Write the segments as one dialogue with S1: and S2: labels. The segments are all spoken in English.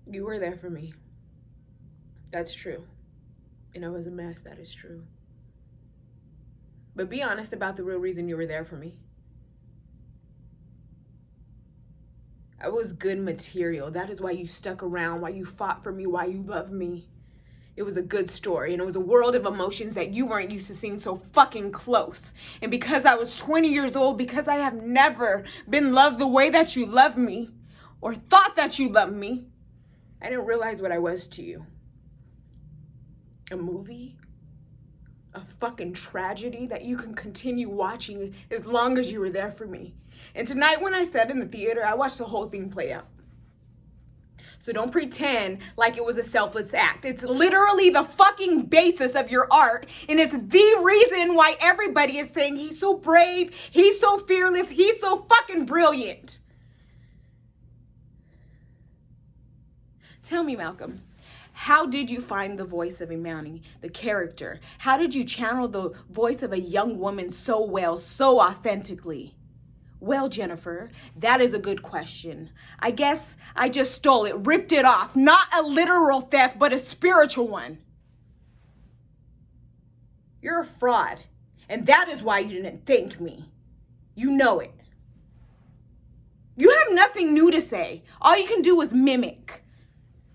S1: You were there for me. That's true. And I was a mess. That is true. But be honest about the real reason you were there for me. I was good material. That is why you stuck around, why you fought for me, why you loved me. It was a good story, and it was a world of emotions that you weren't used to seeing so fucking close. And because I was 20 years old, because I have never been loved the way that you love me, or thought that you loved me, I didn't realize what I was to you. A movie? A fucking tragedy that you can continue watching as long as you were there for me. And tonight when I sat in the theater, I watched the whole thing play out. So don't pretend like it was a selfless act. It's literally the fucking basis of your art. And it's the reason why everybody is saying he's so brave, he's so fearless, he's so fucking brilliant. Tell me, Malcolm, how did you find the voice of Imani, the character? How did you channel the voice of a young woman so well, so authentically? Well, Jennifer, that is a good question. I guess I just stole it, ripped it off. Not a literal theft, but a spiritual one. You're a fraud, and that is why you didn't thank me. You know it. You have nothing new to say. All you can do is mimic.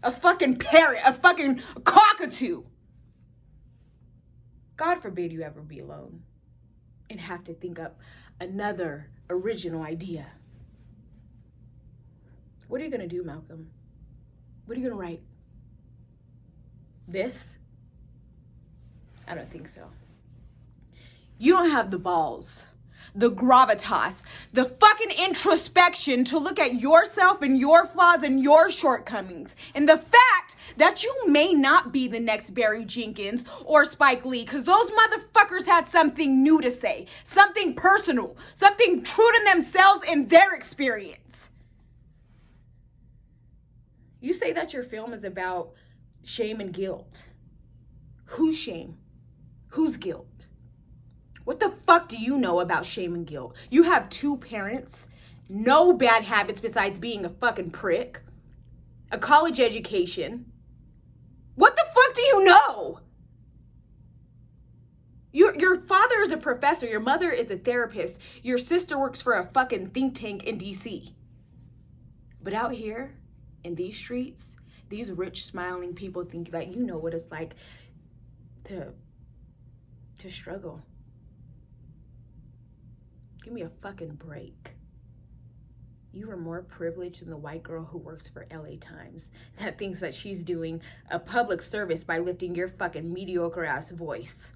S1: A fucking parrot, a fucking cockatoo. God forbid you ever be alone and have to think up another original idea. What are you gonna do, Malcolm? What are you gonna write? This? I don't think so. You don't have the balls, the gravitas, the fucking introspection to look at yourself and your flaws and your shortcomings. And the fact that you may not be the next Barry Jenkins or Spike Lee, because those motherfuckers had something new to say, something personal, something true to themselves and their experience. You say that your film is about shame and guilt. Whose shame? Whose guilt? What the fuck do you know about shame and guilt? You have 2 parents, no bad habits besides being a fucking prick, a college education. What the fuck do you know? Your father is a professor, your mother is a therapist, your sister works for a fucking think tank in DC. But out here, in these streets, these rich, smiling people think that you know what it's like to struggle. Give me a fucking break. You are more privileged than the white girl who works for LA Times that thinks that she's doing a public service by lifting your fucking mediocre ass voice.